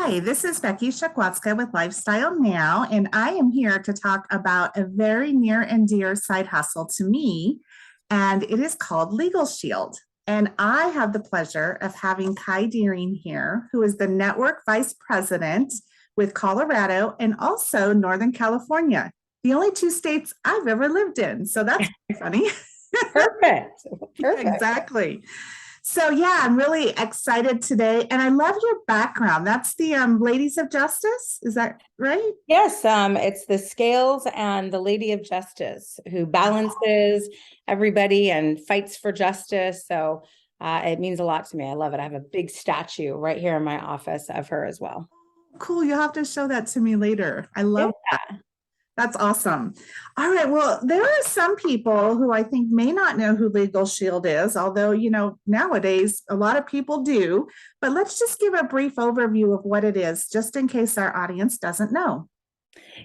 Hi, this is Becky Shakwatska with Lifestyle Now, and I am here to talk about a very near and dear side hustle to me, and it is called Legal Shield. And I have the pleasure of having Kai Deering here, who is the network vice president with Colorado and also Northern California, the only two states I've ever lived in. So that's funny. Perfect. Perfect. Exactly. So yeah, I'm really excited today, and I love your background. That's the Ladies of Justice. Is that right? Yes, it's the Scales and the Lady of Justice who balances everybody and fights for justice. So it means a lot to me. I love it. I have a big statue right here in my office of her as well. Cool. You'll have to show that to me later. I Yeah. love that. That's awesome. All right. Well, there are some people who I think may not know who Legal Shield is, although, nowadays a lot of people do. But let's just give a brief overview of what it is, just in case our audience doesn't know.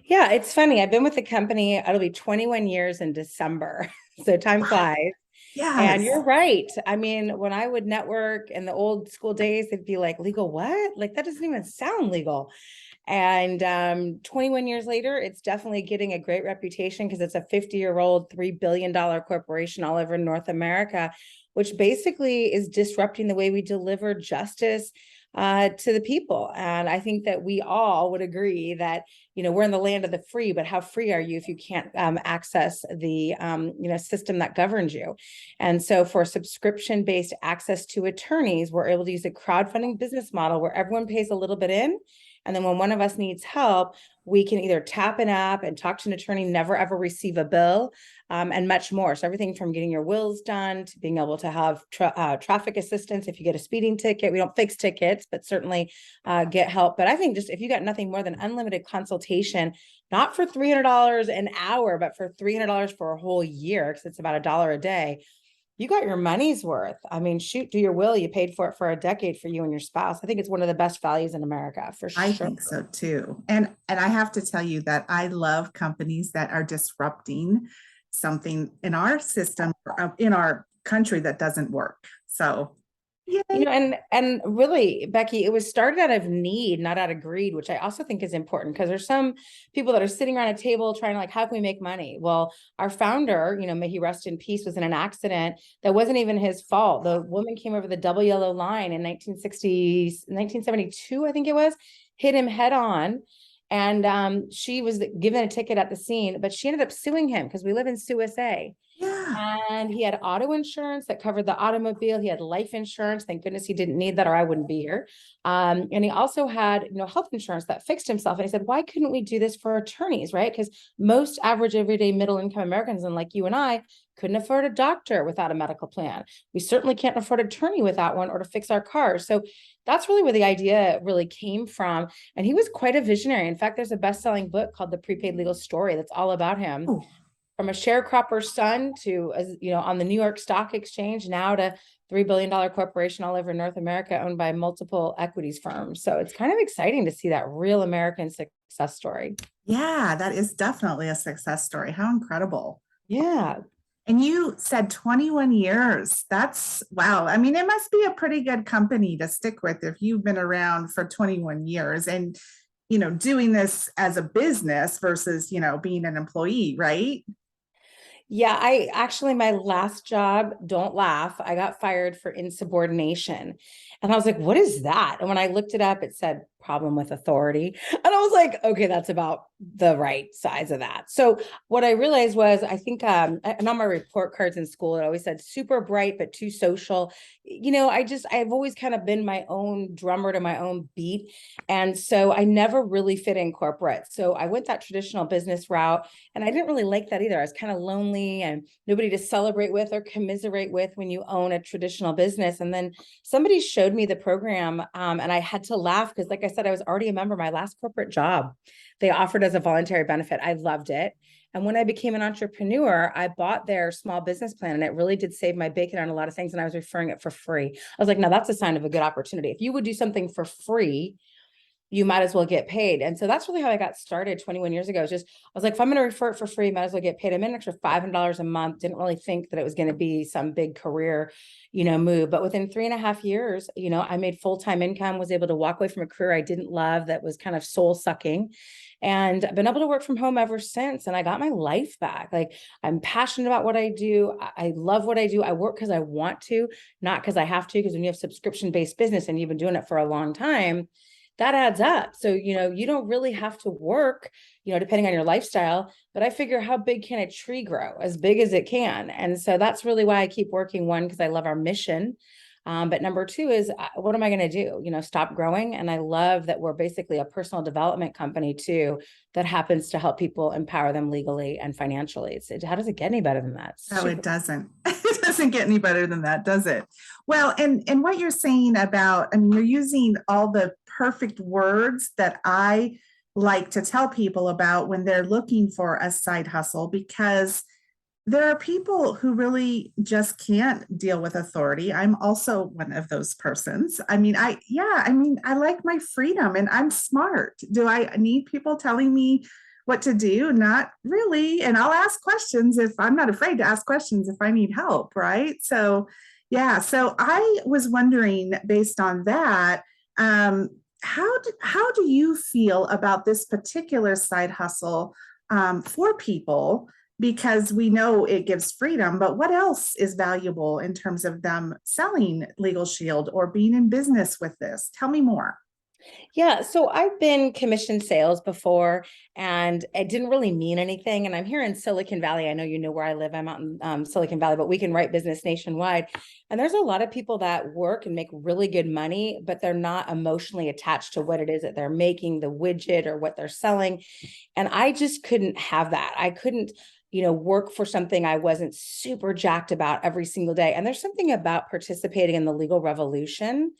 Yeah, it's funny. I've been with the company, it'll be 21 years in December. So time flies. And Yes. you're right. I mean, when I would network in the old school days, they'd be like, legal what? Like, that doesn't even sound legal. And 21 years later, it's definitely getting a great reputation because it's a 50-year-old, $3 billion corporation all over North America, which basically is disrupting the way we deliver justice to the people. And I think that we all would agree that, we're in the land of the free, but how free are you if you can't access the, system that governs you? And so for subscription-based access to attorneys, we're able to use a crowdfunding business model where everyone pays a little bit in. And then when one of us needs help, we can either tap an app and talk to an attorney, never ever receive a bill, and much more. So everything from getting your wills done to being able to have traffic assistance if you get a speeding ticket. We don't fix tickets, but certainly get help. But I think just if you got nothing more than unlimited consultation, not for $300 an hour, but for $300 for a whole year, because it's about $1 a day, you got your money's worth. I mean, shoot, do your will. You paid for it for a decade for you and your spouse. I think it's one of the best values in America for I sure. think so too. And I have to tell you that I love companies that are disrupting something in our system, in our country that doesn't work. So, yay. And really, Becky, it was started out of need, not out of greed, which I also think is important because there's some people that are sitting around a table trying to like, how can we make money? Well, our founder, may he rest in peace, was in an accident that wasn't even his fault. The woman came over the double yellow line in 1972, I think it was, hit him head on. And she was given a ticket at the scene, but she ended up suing him because we live in USA. Yeah. And he had auto insurance that covered the automobile. He had life insurance. Thank goodness he didn't need that or I wouldn't be here. And he also had, health insurance that fixed himself. And he said, why couldn't we do this for attorneys, right? Because most average everyday middle income Americans, and like you and I, couldn't afford a doctor without a medical plan. We certainly can't afford an attorney without one or to fix our cars. So that's really where the idea really came from. And he was quite a visionary. In fact, there's a best-selling book called The Prepaid Legal Story that's all about him. Oh, From a sharecropper's son to, on the New York Stock Exchange, now to $3 billion corporation all over North America owned by multiple equities firms. So it's kind of exciting to see that real American success story. yeah, that is definitely a success story. How incredible. Yeah. And you said 21 years. That's wow. I mean, it must be a pretty good company to stick with if you've been around for 21 years and, doing this as a business versus, being an employee, right? Yeah, my last job, don't laugh, I got fired for insubordination. And I was like, what is that? And when I looked it up, it said problem with authority. And I was like, okay, that's about the right size of that. So what I realized was, I think, and on my report cards in school, it always said super bright, but too social. I've always kind of been my own drummer to my own beat. And so I never really fit in corporate. So I went that traditional business route and I didn't really like that either. I was kind of lonely and nobody to celebrate with or commiserate with when you own a traditional business. And then somebody showed me the program and I had to laugh because, like I said, I was already a member. My last corporate job, they offered as a voluntary benefit. I loved it. And when I became an entrepreneur, I bought their small business plan and it really did save my bacon on a lot of things. And I was referring it for free. I was like, now that's a sign of a good opportunity. If you would do something for free, you might as well get paid. And so that's really how I got started 21 years ago. I was like, if I'm going to refer it for free, might as well get paid. I made an extra $500 a month. Didn't really think that it was going to be some big career, move. But within 3.5 years, I made full-time income, was able to walk away from a career I didn't love, that was kind of soul sucking. And I've been able to work from home ever since. And I got my life back. Like, I'm passionate about what I do. I love what I do. I work because I want to, not because I have to, because when you have subscription-based business and you've been doing it for a long time, that adds up. So, you don't really have to work, depending on your lifestyle, but I figure, how big can a tree grow? As big as it can. And so that's really why I keep working. One, because I love our mission. But number two is, what am I going to do? Stop growing. And I love that we're basically a personal development company too, that happens to help people empower them legally and financially. How does it get any better than that? Oh, it doesn't. It doesn't get any better than that, does it? Well, and what you're saying about, I mean, you're using all the perfect words that I like to tell people about when they're looking for a side hustle, because there are people who really just can't deal with authority. I'm also one of those persons. I mean, I like my freedom and I'm smart. Do I need people telling me what to do? Not really. And I'll ask questions if I'm not afraid to ask questions if I need help, right? So, yeah. So I was wondering, based on that, how do you feel about this particular side hustle for people? Because we know it gives freedom, but what else is valuable in terms of them selling Legal Shield or being in business with this? Tell me more. Yeah, so I've been commission sales before, and it didn't really mean anything. And I'm here in Silicon Valley. I know you know where I live. I'm out in Silicon Valley, but we can write business nationwide. And there's a lot of people that work and make really good money, but they're not emotionally attached to what it is that they're making, the widget or what they're selling. And I just couldn't have that. I couldn't work for something I wasn't super jacked about every single day. And there's something about participating in the legal revolution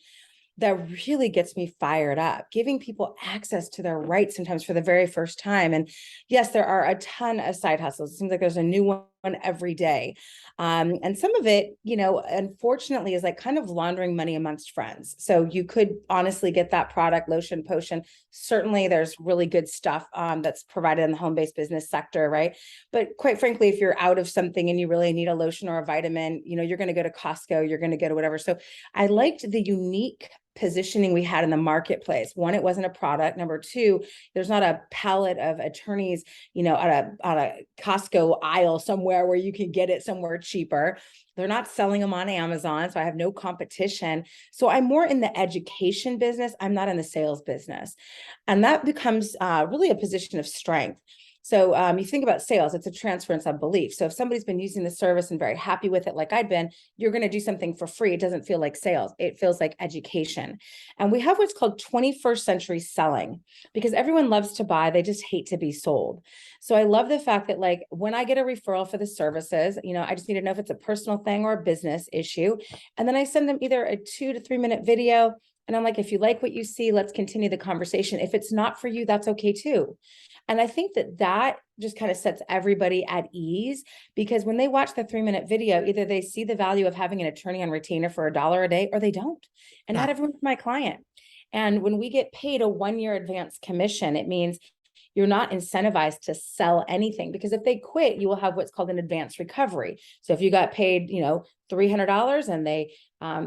that really gets me fired up, giving people access to their rights sometimes for the very first time. And yes, there are a ton of side hustles. It seems like there's a new one every day. And some of it, unfortunately, is like kind of laundering money amongst friends. So you could honestly get that product, lotion, potion. Certainly there's really good stuff that's provided in the home-based business sector, right? But quite frankly, if you're out of something and you really need a lotion or a vitamin, you're going to go to Costco, you're going to go to whatever. So I liked the unique positioning we had in the marketplace. One, it wasn't a product. Number two, there's not a pallet of attorneys, on a Costco aisle somewhere where you can get it somewhere cheaper. They're not selling them on Amazon, so I have no competition. So I'm more in the education business. I'm not in the sales business. And that becomes really a position of strength. So you think about sales, it's a transference of belief. So if somebody's been using the service and very happy with it, like I'd been, you're going to do something for free. It doesn't feel like sales. It feels like education. And we have what's called 21st century selling, because everyone loves to buy. They just hate to be sold. So I love the fact that, like, when I get a referral for the services, I just need to know if it's a personal thing or a business issue. And then I send them either a 2 to 3 minute video. And I'm like, if you like what you see, let's continue the conversation. If it's not for you, that's okay too. And I think that just kind of sets everybody at ease, because when they watch the 3 minute video, either they see the value of having an attorney on retainer for $1 a day, or they don't. And not everyone's my client. And when we get paid a 1-year advance commission, it means you're not incentivized to sell anything, because if they quit, you will have what's called an advance recovery. So if you got paid, $300 and they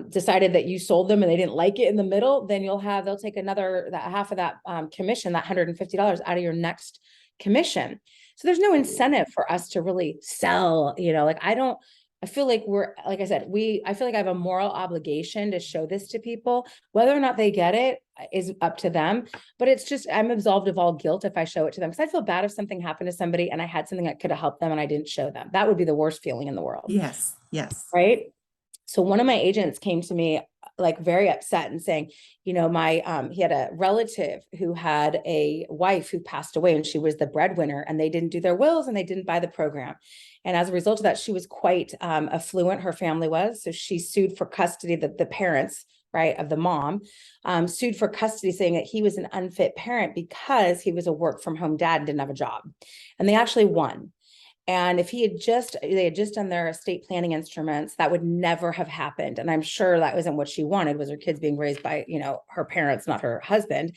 decided that you sold them and they didn't like it in the middle, then they'll take half of that commission, that $150 out of your next commission. So there's no incentive for us to really sell, I feel like like I said, I feel like I have a moral obligation to show this to people. Whether or not they get it is up to them, but it's just, I'm absolved of all guilt if I show it to them, because I feel bad if something happened to somebody and I had something that could have helped them and I didn't show them. That would be the worst feeling in the world. Yes. Yes. Right. So one of my agents came to me like very upset and saying, he had a relative who had a wife who passed away and she was the breadwinner, and they didn't do their wills and they didn't buy the program. And as a result of that, she was quite affluent. Her family was. So she sued for custody, the parents, right, of the mom, sued for custody, saying that he was an unfit parent because he was a work from home dad and didn't have a job. And they actually won. And if they had just done their estate planning instruments, that would never have happened. And I'm sure that wasn't what she wanted, was her kids being raised by, her parents, not her husband.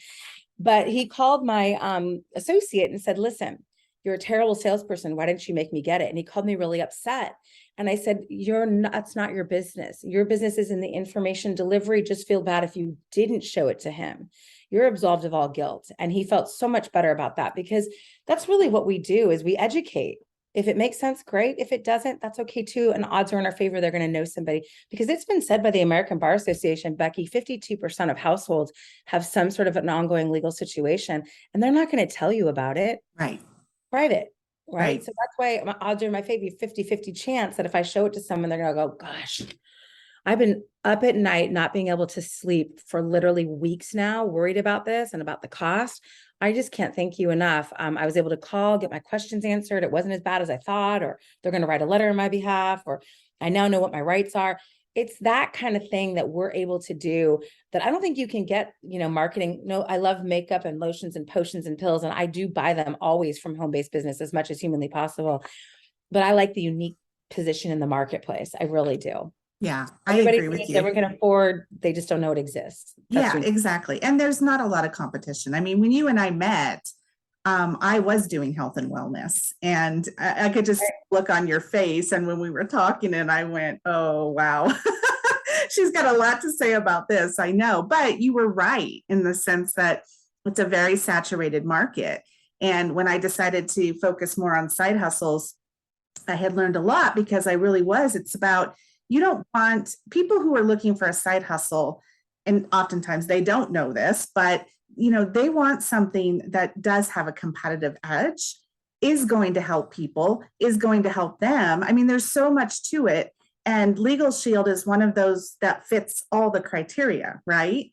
But he called my associate and said, listen, you're a terrible salesperson. Why didn't you make me get it? And he called me really upset. And I said, that's not your business. Your business is in the information delivery. Just feel bad if you didn't show it to him. You're absolved of all guilt. And he felt so much better about that, because that's really what we do, is we educate. If it makes sense, great. If it doesn't, that's okay too. And odds are in our favor, they're going to know somebody, because it's been said by the American Bar Association, Becky, 52% of households have some sort of an ongoing legal situation, and they're not going to tell you about it. Right. Private. Right. Right. So that's why my odds are in my favor, 50-50 chance that if I show it to someone, they're going to go, gosh, I've been up at night, not being able to sleep for literally weeks now, worried about this and about the cost. I just can't thank you enough. I was able to call, get my questions answered. It wasn't as bad as I thought, or they're going to write a letter on my behalf, or I now know what my rights are. It's that kind of thing that we're able to do that I don't think you can get, marketing. No, I love makeup and lotions and potions and pills, and I do buy them always from home-based business as much as humanly possible. But I like the unique position in the marketplace. I really do. Yeah, Everybody I agree with thinks you. everyone can afford, they just don't know it exists. Yeah, exactly. And there's not a lot of competition. I mean, when you and I met, I was doing health and wellness, and I could just look on your face. And when we were talking, and I went, oh, wow, she's got a lot to say about this. I know, but you were right in the sense that it's a very saturated market. And when I decided to focus more on side hustles, I had learned a lot, because I really was. It's about, you don't want people who are looking for a side hustle, and oftentimes they don't know this, but they want something that does have a competitive edge, is going to help people, is going to help them. I mean, there's so much to it. And LegalShield is one of those that fits all the criteria, right?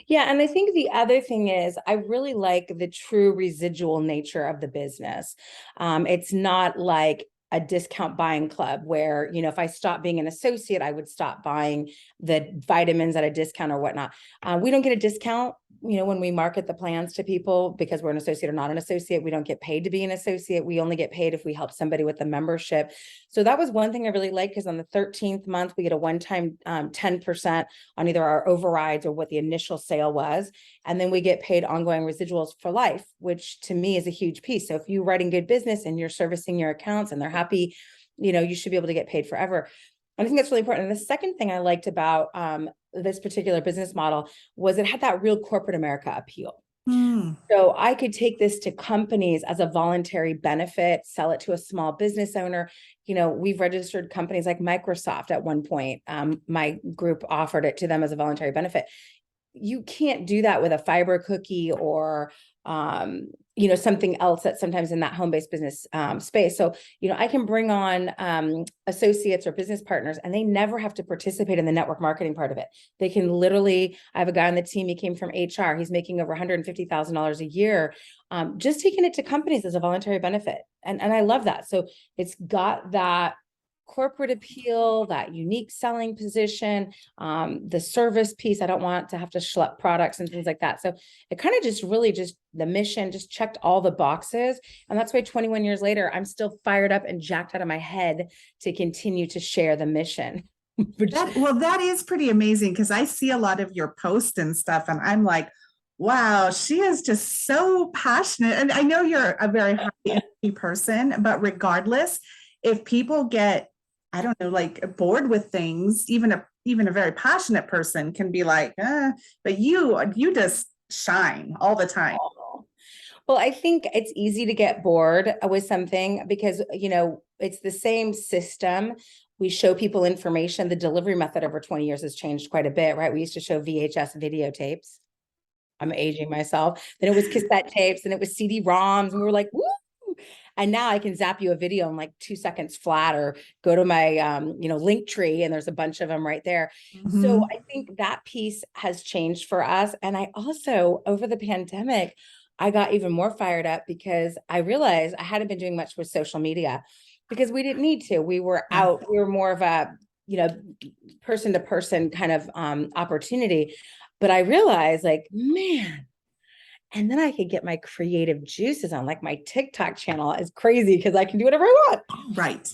Yeah. And I think the other thing is, I really like the true residual nature of the business. It's not like a discount buying club where, if I stop being an associate, I would stop buying the vitamins at a discount or whatnot. We don't get a discount, when we market the plans to people, because we're an associate or not an associate. We don't get paid to be an associate. We only get paid if we help somebody with the membership. So that was one thing I really liked, because on the 13th month, we get a one-time 10% on either our overrides or what the initial sale was. And then we get paid ongoing residuals for life, which to me is a huge piece. So if you're writing good business and you're servicing your accounts and they're happy, you should be able to get paid forever. And I think that's really important. And the second thing I liked about this particular business model was it had that real corporate America appeal. So I could take this to companies as a voluntary benefit, sell it to a small business owner. We've registered companies like Microsoft at one point. My group offered it to them as a voluntary benefit. You can't do that with a fiber cookie or something else that's sometimes in that home-based business space. So, I can bring on associates or business partners, and they never have to participate in the network marketing part of it. They can literally, I have a guy on the team, he came from HR, he's making over $150,000 a year, just taking it to companies as a voluntary benefit. And I love that. So it's got that corporate appeal, that unique selling position, the service piece. I don't want to have to schlep products and things like that. So it kind of just really the mission just checked all the boxes. And that's why 21 years later, I'm still fired up and jacked out of my head to continue to share the mission. That is pretty amazing, because I see a lot of your posts and stuff, and I'm like, wow, she is just so passionate. And I know you're a very high energy person, but regardless, if people get, I don't know, like bored with things, even a very passionate person can be like, but you just shine all the time. Well, I think it's easy to get bored with something because, it's the same system. We show people information. The delivery method over 20 years has changed quite a bit, right? We used to show VHS videotapes. I'm aging myself. Then it was cassette tapes, and it was CD-ROMs, and we were like, woo! And now I can zap you a video in like 2 seconds flat, or go to my, link tree, and there's a bunch of them right there. So I think that piece has changed for us. And I also, over the pandemic, I got even more fired up because I realized I hadn't been doing much with social media because we didn't need to. We were out, we were more of a, person to person kind of opportunity. But I realized, like, man, and then I could get my creative juices on. Like, my TikTok channel is crazy because I can do whatever I want. Right.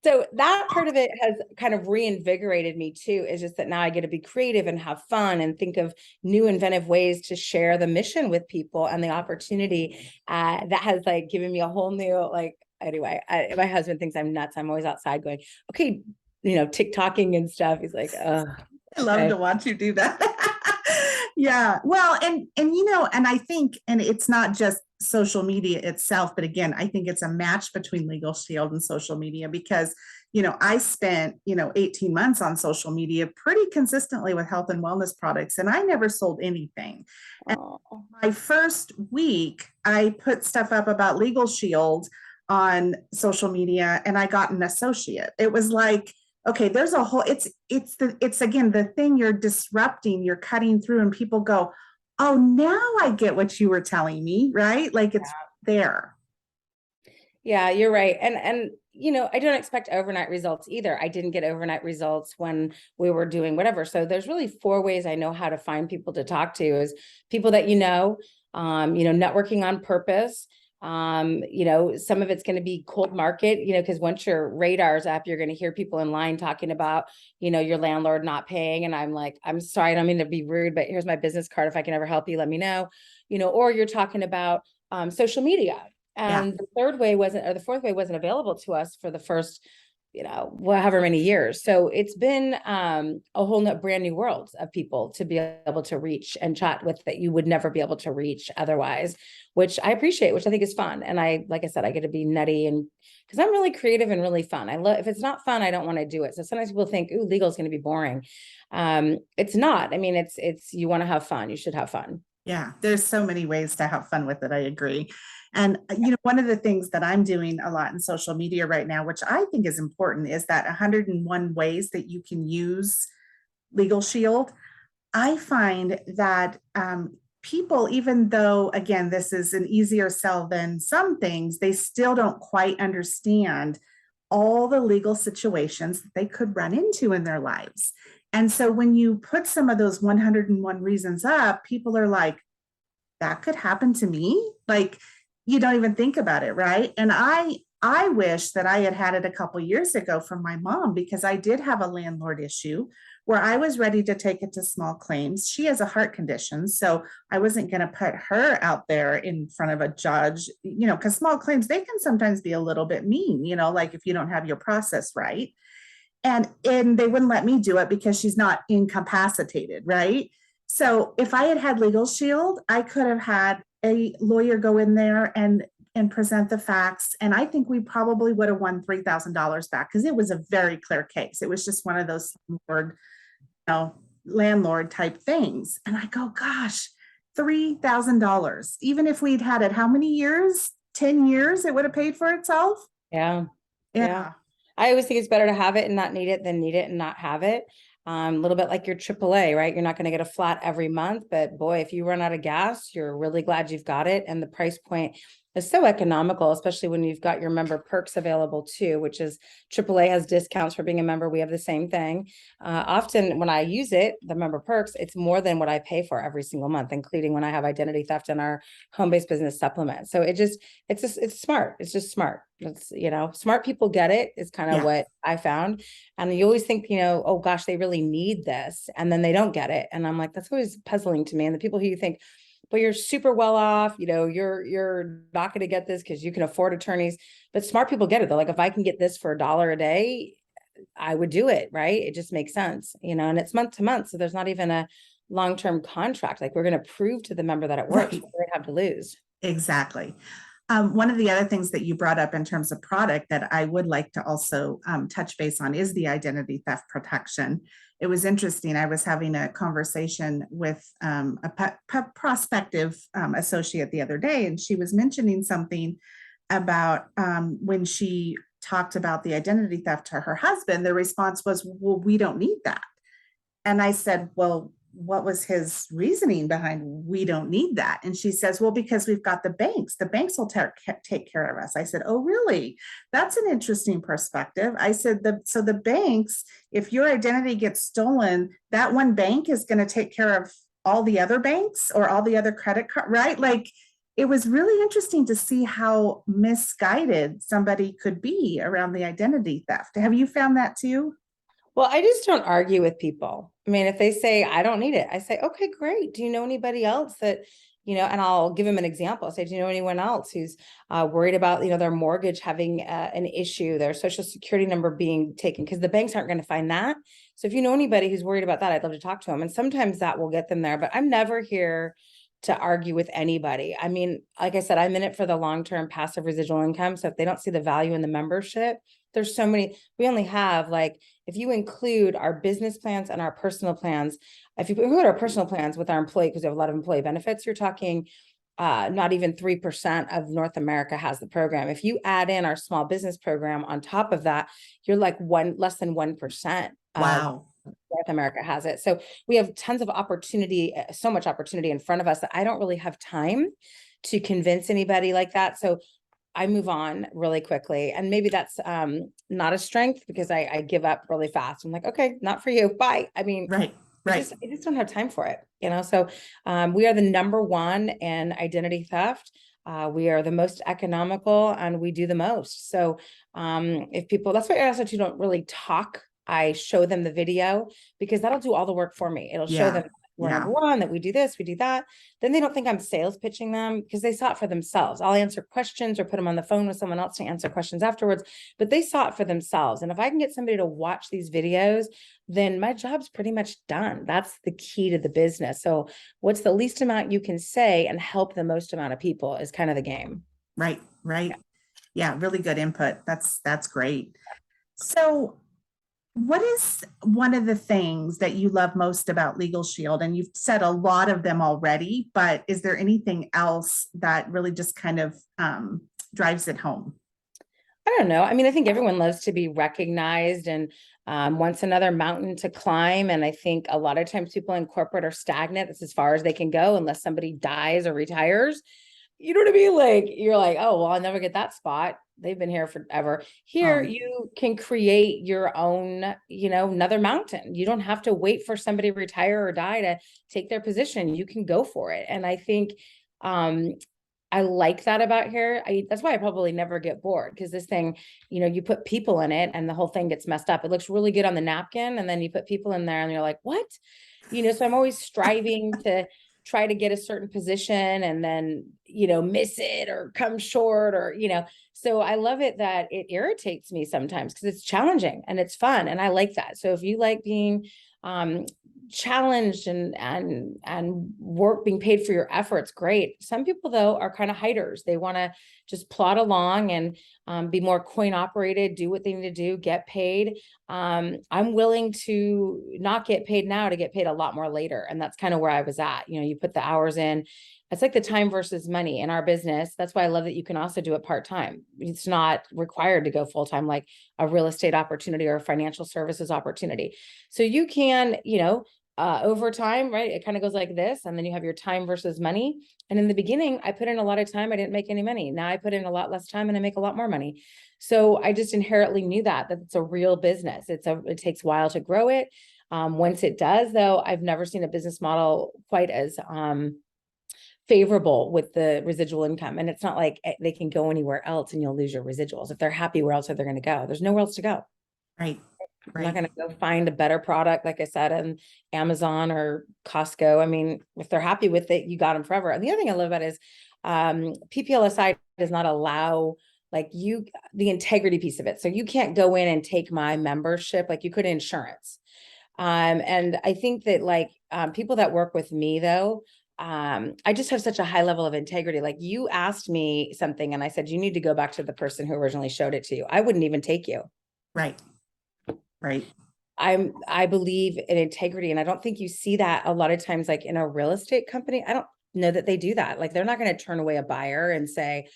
So that part of it has kind of reinvigorated me too, is just that now I get to be creative and have fun and think of new inventive ways to share the mission with people and the opportunity that has like given me a whole new, like, anyway, my husband thinks I'm nuts. I'm always outside going, okay, TikToking and stuff. He's like, I love okay. to watch you do that. Yeah. Well, and I think, and it's not just social media itself, but again, I think it's a match between Legal Shield and social media because, I spent, 18 months on social media pretty consistently with health and wellness products, and I never sold anything. And my first week, I put stuff up about Legal Shield on social media and I got an associate. It was like, okay, there's a whole, it's again, the thing you're disrupting, you're cutting through and people go, oh, now I get what you were telling me, right? Like it's there. Yeah, you're right. And I don't expect overnight results either. I didn't get overnight results when we were doing whatever. So there's really 4 ways I know how to find people to talk to is people that networking on purpose. Some of it's going to be cold market, because once your radar's up, you're going to hear people in line talking about, your landlord not paying. And I'm like, I'm sorry, I don't mean to be rude, but here's my business card. If I can ever help you, let me know, or you're talking about social media. And the fourth way wasn't available to us for the first, however many years. So it's been a whole brand new world of people to be able to reach and chat with that you would never be able to reach otherwise, which I appreciate, which I think is fun. And like I said, I get to be nutty and because I'm really creative and really fun. I love, if it's not fun, I don't want to do it. So sometimes people think, ooh, legal is going to be boring. It's not. I mean, it's, you want to have fun. You should have fun. Yeah, there's so many ways to have fun with it. I agree. And, one of the things that I'm doing a lot in social media right now, which I think is important, is that 101 ways that you can use Legal Shield. I find that people, even though, again, this is an easier sell than some things, they still don't quite understand all the legal situations that they could run into in their lives. And so when you put some of those 101 reasons up, people are like, that could happen to me. Like, you don't even think about it, right? And I wish that I had had it a couple years ago from my mom because I did have a landlord issue where I was ready to take it to small claims. She has a heart condition, so I wasn't going to put her out there in front of a judge, because small claims, they can sometimes be a little bit mean, like if you don't have your process right. And they wouldn't let me do it because she's not incapacitated, right? So if I had had Legal Shield, I could have had a lawyer go in there and present the facts. And I think we probably would have won $3,000 back because it was a very clear case. It was just one of those landlord type things. And I go, gosh, $3,000. Even if we'd had it, how many years? 10 years, it would have paid for itself. Yeah. I always think it's better to have it and not need it than need it and not have it. A little bit like your AAA, right? You're not going to get a flat every month, but boy, if you run out of gas, you're really glad you've got it. And the price point is so economical, especially when you've got your member perks available too, which is AAA has discounts for being a member. We have the same thing. Often when I use it, the member perks, it's more than what I pay for every single month, including when I have identity theft and our home-based business supplement. So it's smart. It's just smart. It's, smart people get it is kind of what I found. And you always think, oh gosh, they really need this. And then they don't get it. And I'm like, that's always puzzling to me. And the people who you think, but you're super well off, you're not going to get this because you can afford attorneys, but smart people get it. They're like, if I can get this for $1 a day, I would do it. Right. It just makes sense, and it's month to month. So there's not even a long-term contract. Like we're going to prove to the member that it works. Right. They have to lose. Exactly. One of the other things that you brought up in terms of product that I would like to also touch base on is the identity theft protection. It was interesting. I was having a conversation with a prospective associate the other day, and she was mentioning something about when she talked about the identity theft to her husband, the response was, well, we don't need that. And I said, well, what was his reasoning behind we don't need that? And she says, well, because we've got the banks will take care of us. I said, oh, really? That's an interesting perspective. I said, so the banks, if your identity gets stolen, that one bank is going to take care of all the other banks or all the other credit card, right? Like it was really interesting to see how misguided somebody could be around the identity theft. Have you found that too? Well, I just don't argue with people. I mean, if they say, I don't need it, I say, okay, great. Do you know anybody else that, and I'll give them an example. I say, do you know anyone else who's worried about, their mortgage having an issue, their social security number being taken, because the banks aren't going to find that. So if you know anybody who's worried about that, I'd love to talk to them. And sometimes that will get them there, but I'm never here to argue with anybody. I mean, like I said, I'm in it for the long-term passive residual income. So if they don't see the value in the membership, there's so many, we only have like, if you include our business plans and our personal plans, if you include our personal plans with our employee, because we have a lot of employee benefits, you're talking not even 3% of North America has the program. If you add in our small business program on top of that, you're like less than 1%. Wow. North America has it. So we have tons of opportunity, so much opportunity in front of us that I don't really have time to convince anybody like that. So I move on really quickly. And maybe that's not a strength because I give up really fast. I'm like, okay, not for you. Bye. I mean, Right. Right. I just don't have time for it, So we are the #1 in identity theft. We are the most economical and we do the most. So if people, that's why I ask that you don't really talk. I show them the video because that'll do all the work for me. It'll show them we're Yeah. #1, that we do this, we do that. Then they don't think I'm sales pitching them because they saw it for themselves. I'll answer questions or put them on the phone with someone else to answer questions afterwards, but they saw it for themselves. And if I can get somebody to watch these videos, then my job's pretty much done. That's the key to the business. So what's the least amount you can say and help the most amount of people is kind of the game. Right. Right. Yeah. Really good input. That's great. So what is one of the things that you love most about Legal Shield? And you've said a lot of them already, but is there anything else that really just kind of drives it home? I don't know. I mean, I think everyone loves to be recognized and wants another mountain to climb. And I think a lot of times people in corporate are stagnant. That's as far as they can go unless somebody dies or retires. You know what I mean? Like, you're like, oh, well, I'll never get that spot. They've been here forever. Here, you can create your own, another mountain. You don't have to wait for somebody to retire or die to take their position. You can go for it. And I think I like that about here. That's why I probably never get bored because this thing, you put people in it and the whole thing gets messed up. It looks really good on the napkin and then you put people in there and you're like, what? So I'm always striving to try to get a certain position and then, miss it or come short or, so I love it that it irritates me sometimes because it's challenging and it's fun. And I like that. So if you like being, challenged and work being paid for your efforts, great. Some people though are kind of hiders. They want to just plod along and be more coin operated, do what they need to do, get paid. I'm willing to not get paid now to get paid a lot more later. And that's kind of where I was at. You put the hours in. It's like the time versus money in our business. That's why I love that you can also do it part-time. It's not required to go full-time like a real estate opportunity or a financial services opportunity. So you can, over time, right? It kind of goes like this. And then you have your time versus money. And in the beginning, I put in a lot of time. I didn't make any money. Now I put in a lot less time and I make a lot more money. So I just inherently knew that it's a real business. It takes a while to grow it. Once it does though, I've never seen a business model quite as, favorable with the residual income. And it's not like they can go anywhere else and you'll lose your residuals. If they're happy, where else are they going to go? There's nowhere else to go. Right. I'm not going to go find a better product, like I said, in Amazon or Costco. I mean, if they're happy with it, you got them forever. And the other thing I love about it is PPLSI does not allow the integrity piece of it. So you can't go in and take my membership like you could insurance. And I think that people that work with me though, I just have such a high level of integrity. Like you asked me something and I said, you need to go back to the person who originally showed it to you. I wouldn't even take you. Right. Right. I believe in integrity. And I don't think you see that a lot of times, like in a real estate company. I don't know that they do that. Like they're not going to turn away a buyer and say,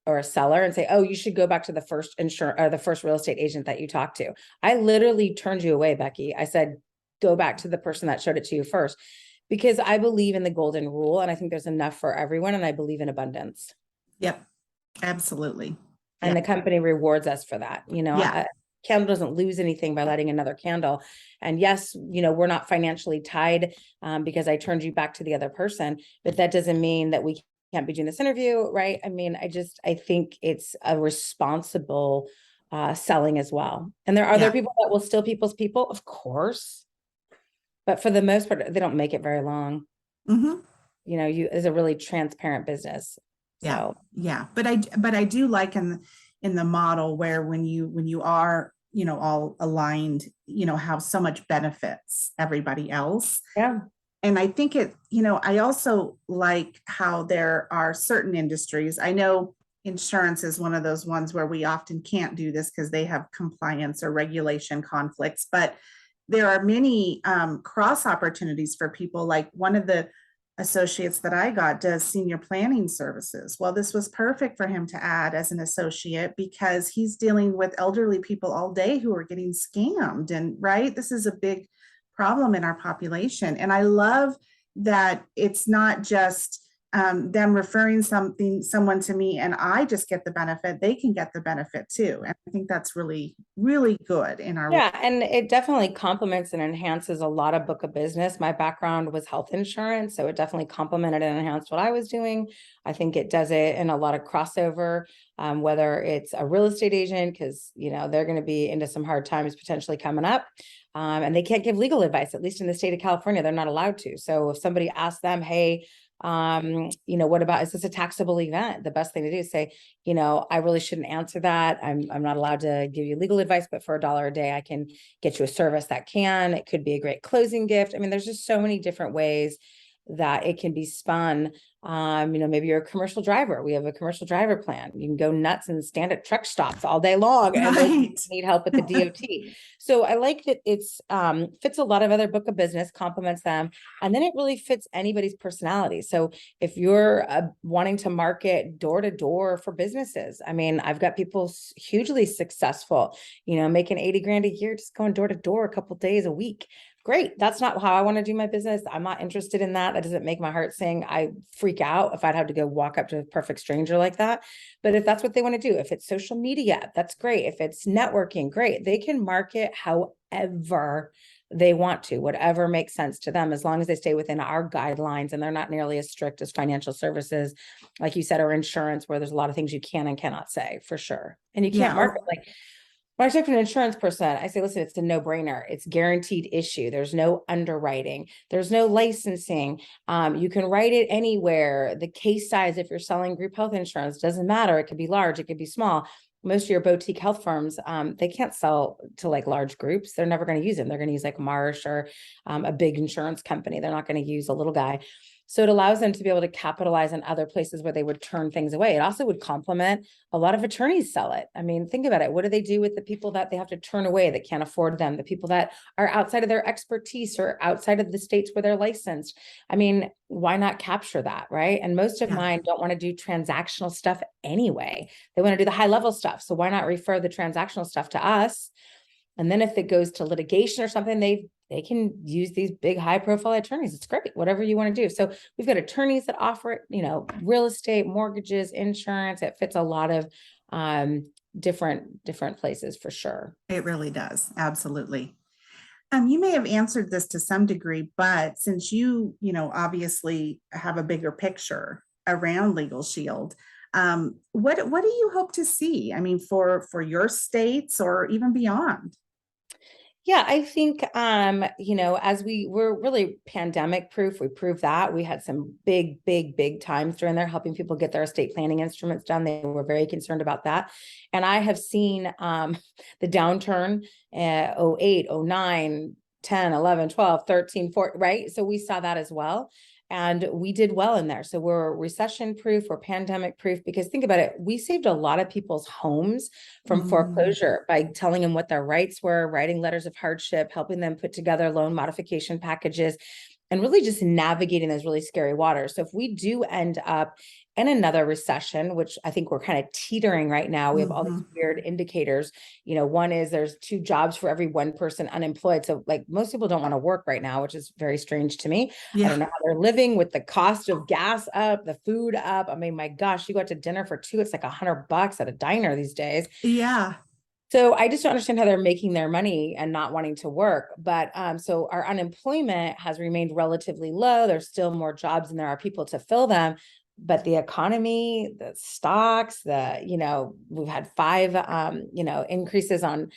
or a seller and say, oh, you should go back to the first insurance or the first real estate agent that you talked to. I literally turned you away, Becky. I said, go back to the person that showed it to you first. Because I believe in the golden rule and I think there's enough for everyone. And I believe in abundance. Yep. Absolutely. And the company rewards us for that. A candle doesn't lose anything by letting another candle. And yes, we're not financially tied because I turned you back to the other person, but that doesn't mean that we can't be doing this interview, right? I mean, I think it's a responsible selling as well. And are there Yeah. people that will steal people's people? Of course. But for the most part, they don't make it very long. Hmm. It's a really transparent business. Yeah. So Yeah. But I do like in the model where when you are, all aligned, have so much benefits everybody else. yeah. And I think I also like how there are certain industries. I know insurance is one of those ones where we often can't do this because they have compliance or regulation conflicts, but there are many cross opportunities for people. Like one of the associates that I got does senior planning services. Well, this was perfect for him to add as an associate because he's dealing with elderly people all day who are getting scammed. And right, this is a big problem in our population. And I love that it's not just them referring someone to me and I just get the benefit, they can get the benefit too. And I think that's really, really good in our. Yeah, and it definitely complements and enhances a lot of book of business. My background was health insurance, so it definitely complemented and enhanced what I was doing. I think it does it in a lot of crossover, whether it's a real estate agent, because they're going to be into some hard times potentially coming up. And they can't give legal advice, at least in the state of California, they're not allowed to. So if somebody asks them, hey, what about, is this a taxable event? The best thing to do is say, I really shouldn't answer that. I'm not allowed to give you legal advice, but for $1 a day, I can get you a service that can. It could be a great closing gift. I mean, there's just so many different ways that it can be spun. Maybe you're a commercial driver. We have a commercial driver plan. You can go nuts and stand at truck stops all day long and Right. need help with the DOT. So I like that it's fits a lot of other book of business, complements them, and then it really fits anybody's personality. So if you're wanting to market door to door for businesses, I mean, I've got people hugely successful, making 80 grand a year, just going door to door a couple days a week. Great. That's not how I want to do my business. I'm not interested in that. That doesn't make my heart sing. I freak out if I'd have to go walk up to a perfect stranger like that. But if that's what they want to do, if it's social media, that's great. If it's networking, great. They can market however they want to, whatever makes sense to them, as long as they stay within our guidelines and they're not nearly as strict as financial services, like you said, or insurance, where there's a lot of things you can and cannot say, for sure. And you can't Yeah. market like, when I talk to an insurance person, I say, listen, it's a no-brainer. It's guaranteed issue. There's no underwriting. There's no licensing. You can write it anywhere. The case size, if you're selling group health insurance, doesn't matter. It could be large. It could be small. Most of your boutique health firms, they can't sell to like large groups. They're never going to use them. They're going to use like Marsh or a big insurance company. They're not going to use a little guy. So it allows them to be able to capitalize on other places where they would turn things away. It also would complement a lot of attorneys sell it. I mean, think about it. What do they do with the people that they have to turn away that can't afford them? The people that are outside of their expertise or outside of the states where they're licensed. I mean, why not capture that, right? And most of mine don't want to do transactional stuff anyway. They want to do the high level stuff. So why not refer the transactional stuff to us? And then if it goes to litigation or something, they can use these big high profile attorneys. It's great, whatever you want to do. So we've got attorneys that offer it, real estate, mortgages, insurance. It fits a lot of different places for sure. It really does. Absolutely. You may have answered this to some degree, but since obviously have a bigger picture around Legal Shield, what do you hope to see? I mean, for your states or even beyond? Yeah, I think, as we're really pandemic proof, we proved that. We had some big times during there helping people get their estate planning instruments done. They were very concerned about that. And I have seen the downturn, 08, 09, 10, 11, 12, 13, 14, right? So we saw that as well. And we did well in there. So we're recession proof, we're pandemic proof, because think about it. We saved a lot of people's homes from foreclosure by telling them what their rights were, writing letters of hardship, helping them put together loan modification packages, and really just navigating those really scary waters. So if we do end up in another recession, which I think we're kind of teetering right now, we have all these weird indicators. One is there's 2 jobs for every 1 person unemployed. So like most people don't want to work right now, which is very strange to me. Yeah. I don't know how they're living with the cost of gas up, the food up. I mean, my gosh, you go out to dinner for 2, it's like $100 at a diner these days. Yeah. So I just don't understand how they're making their money and not wanting to work. But so our unemployment has remained relatively low. There's still more jobs and there are people to fill them. But the economy, the stocks, we've had 5, increases on,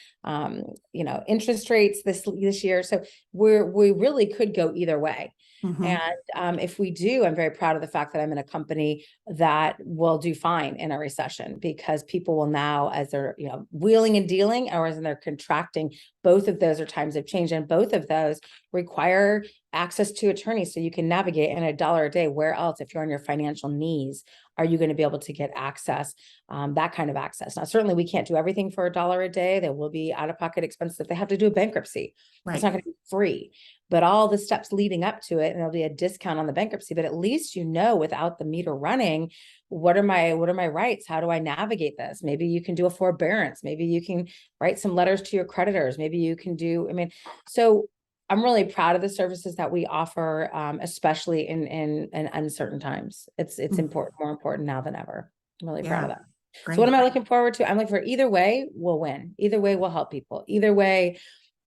interest rates this year. So we really could go either way. Mhm. And if we do, I'm very proud of the fact that I'm in a company that will do fine in a recession, because people will now, as they're, wheeling and dealing, or as they're contracting, both of those are times of change. And both of those require access to attorneys so you can navigate. And $1 a day, where else, if you're on your financial knees, are you going to be able to get access, that kind of access? Now, certainly we can't do everything for $1 a day. There will be out-of-pocket expenses if they have to do a bankruptcy. It's not Right. going to be free, but all the steps leading up to it, and there'll be a discount on the bankruptcy, but at least, without the meter running, what are my rights? How do I navigate this? Maybe you can do a forbearance. Maybe you can write some letters to your creditors. Maybe you can do, so I'm really proud of the services that we offer, especially in uncertain times. It's Mm. important, more important now than ever. I'm really proud of Yeah. that. So what Great. am I looking forward to? I'm looking for either way, we'll win. Either way, we'll help people. Either way,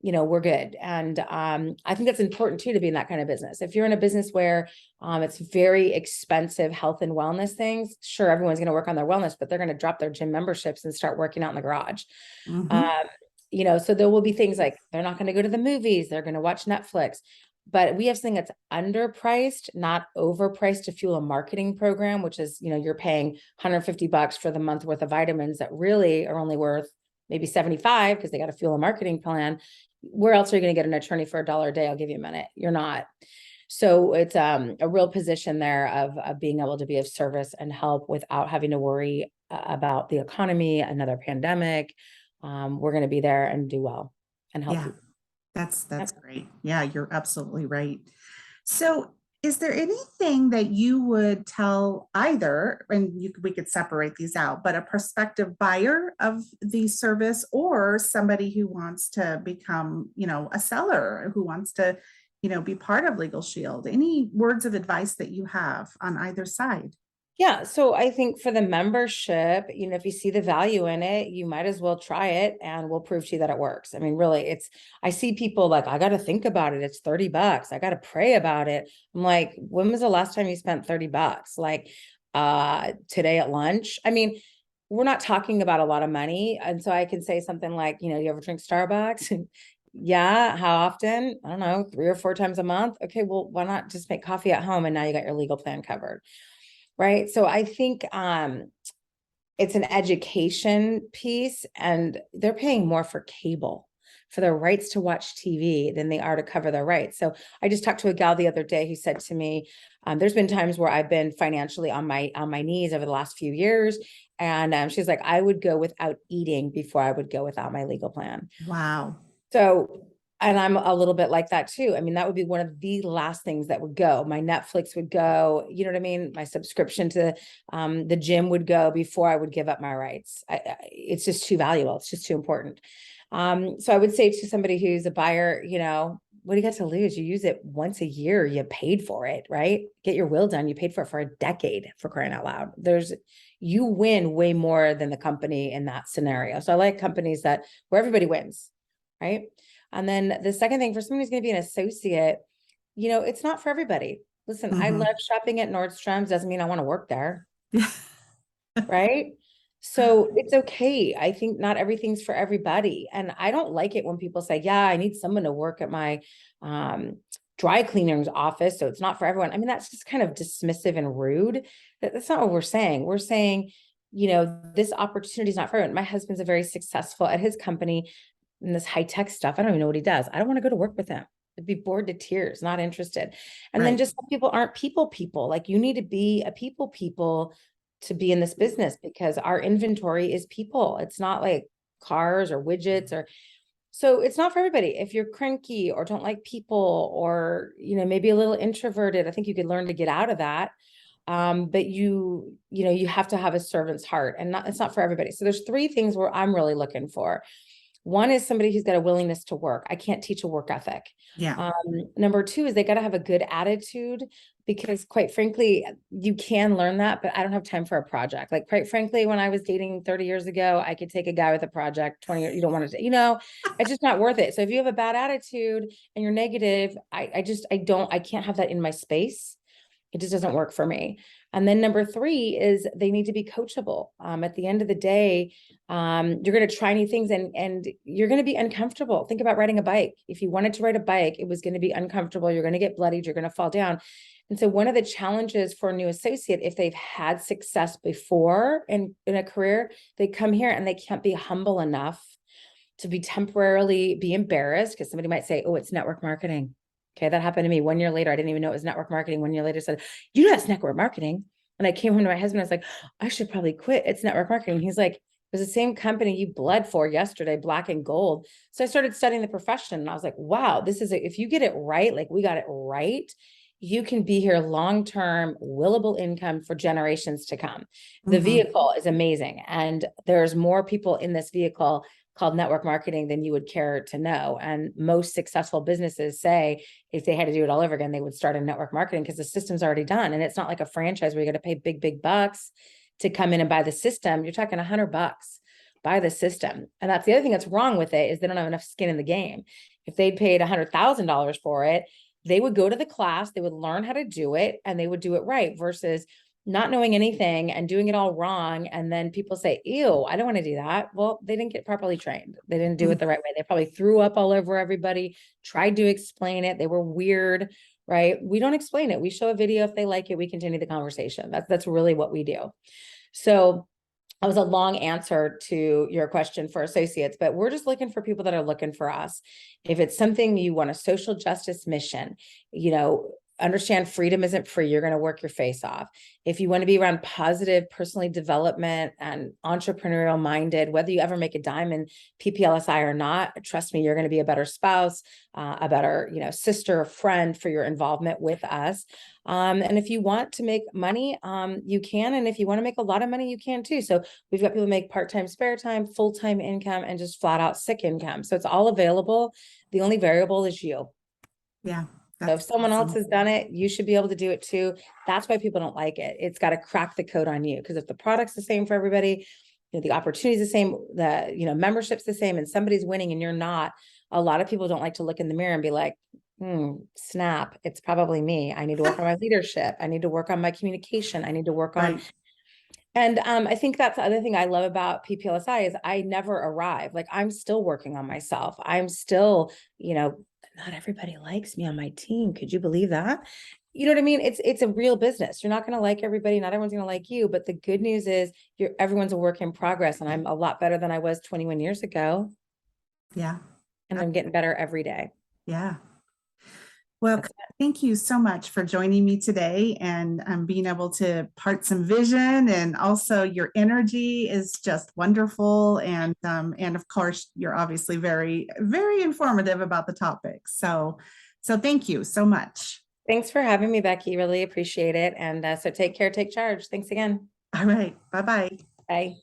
we're good. And I think that's important too, to be in that kind of business. If you're in a business where it's very expensive health and wellness things, sure, everyone's going to work on their wellness, but they're going to drop their gym memberships and start working out in the garage. Mhm. So there will be things like they're not going to go to the movies, they're going to watch Netflix. But we have something that's underpriced, not overpriced, to fuel a marketing program, which is, you're paying $150 for the month worth of vitamins that really are only worth maybe 75 because they got to fuel a marketing plan. Where else are you going to get an attorney for $1 a day? I'll give you a minute. You're not. So it's a real position there of being able to be of service and help without having to worry about the economy, another pandemic. We're going to be there and do well and help Yeah. people. That's great. Yeah, you're absolutely right. So, is there anything that you would tell either, and we could separate these out, but a prospective buyer of the service, or somebody who wants to become, a seller who wants to, be part of Legal Shield? Any words of advice that you have on either side? Yeah. So I think for the membership, if you see the value in it, you might as well try it, and we'll prove to you that it works. I I see people like, I got to think about it. It's $30. I got to pray about it. I'm like, when was the last time you spent $30? Like, today at lunch? We're not talking about a lot of money. And so I can say something like, you ever drink Starbucks? Yeah. How often? I don't know, 3 or 4 times a month. Okay. Well, why not just make coffee at home? And now you got your legal plan covered. Right. So I think it's an education piece, and they're paying more for cable, for their rights to watch TV, than they are to cover their rights. So I just talked to a gal the other day who said to me, there's been times where I've been financially on my knees over the last few years. And she's like, I would go without eating before I would go without my legal plan. Wow. So, and I'm a little bit like that too. That would be one of the last things that would go. My Netflix would go, you know what I mean? My subscription to the gym would go before I would give up my rights. It's just too valuable. It's just too important. So I would say to somebody who's a buyer, what do you got to lose? You use it once a year, you paid for it, right? Get your will done. You paid for it for a decade, for crying out loud. You win way more than the company in that scenario. So I like companies where everybody wins. Right. And then the second thing, for someone who's going to be an associate, it's not for everybody. Listen, I Mhm. love shopping at Nordstrom's. Doesn't mean I want to work there. Right. So it's okay. I think not everything's for everybody. And I don't like it when people say, yeah, I need someone to work at my dry cleaner's office, so it's not for everyone. That's just kind of dismissive and rude. That's not what we're saying. We're saying, this opportunity is not for everyone. My husband's a very successful at his company in this high tech stuff. I don't even know what he does. I don't want to go to work with him. I'd be bored to tears, not interested. And then Right. just some people aren't people. Like, you need to be a people to be in this business, because our inventory is people. It's not like cars or widgets so it's not for everybody. If you're cranky or don't like people, or, maybe a little introverted, I think you could learn to get out of that. But you have to have a servant's heart, and it's not for everybody. So there's 3 things where I'm really looking for. One is somebody who's got a willingness to work. I can't teach a work ethic. Yeah. Number 2 is they got to have a good attitude, because quite frankly, you can learn that, but I don't have time for a project. Like, quite frankly, when I was dating 30 years ago, I could take a guy with a project. 20 years, you don't want to, it's just not worth it. So if you have a bad attitude and you're negative, I can't have that in my space. It just doesn't work for me. And then number 3 is they need to be coachable. At the end of the day, you're going to try new things and you're going to be uncomfortable. Think about riding a bike. If you wanted to ride a bike, it was going to be uncomfortable. You're going to get bloodied. You're going to fall down. And so one of the challenges for a new associate, if they've had success before in a career, they come here and they can't be humble enough to be temporarily be embarrassed because somebody might say, oh, it's network marketing. Okay, that happened to me 1 year later. I didn't even know it was network marketing. 1 year later, said, you know, that's network marketing. And I came home to my husband. I was like, I should probably quit. It's network marketing. He's like, it was the same company you bled for yesterday, black and gold. So I started studying the profession and I was like, wow, this is, if you get it right, like we got it right, you can be here long-term, willable income for generations to come. The vehicle is amazing. And there's more people in this vehicle called network marketing than you would care to know. And most successful businesses say if they had to do it all over again, they would start in network marketing because the system's already done. And it's not like a franchise where you got to pay big, big bucks to come in and buy the system. You're talking $100, buy the system. And that's the other thing that's wrong with it is they don't have enough skin in the game. If they paid $100,000 for it, they would go to the class, they would learn how to do it, and they would do it right versus not knowing anything and doing it all wrong. And then people say, ew, I don't want to do that. Well, they didn't get properly trained. They didn't do it the right way. They probably threw up all over everybody, tried to explain it. They were weird, right? We don't explain it. We show a video. If they like it, we continue the conversation. That's really what we do. So that was a long answer to your question for associates, but we're just looking for people that are looking for us. If it's something you want, a social justice mission, you know, understand freedom isn't free. You're going to work your face off. If you want to be around positive personally development and entrepreneurial minded, whether you ever make a dime in PPLSI or not, trust me, you're going to be a better spouse, a better, you know, sister, friend for your involvement with us. And if you want to make money, you can. And if you want to make a lot of money, you can too. So we've got people make part-time, spare time, full-time income, and just flat out sick income. So it's all available. The only variable is you. Yeah. So if someone else has done it, you should be able to do it too. That's why people don't like it. It's got to crack the code on you. Because if the product's the same for everybody, you know, the opportunity is the same, the, you know, membership's the same, and somebody's winning and you're not, a lot of people don't like to look in the mirror and be like, snap, it's probably me. I need to work on my leadership. I need to work on my communication. I need to work on, and I think that's the other thing I love about PPLSI is I never arrive. Like I'm still working on myself. I'm still, you know, not everybody likes me on my team. Could you believe that? You know what I mean? It's a real business. You're not going to like everybody. Not everyone's going to like you, but the good news is everyone's a work in progress, and I'm a lot better than I was 21 years ago. Yeah. And I'm getting better every day. Yeah. Well, thank you so much for joining me today and being able to part some vision, and also your energy is just wonderful. And of course, you're obviously very, very informative about the topic. So thank you so much. Thanks for having me, Becky. Really appreciate it. And so take care, take charge. Thanks again. All right. Bye-bye. Bye.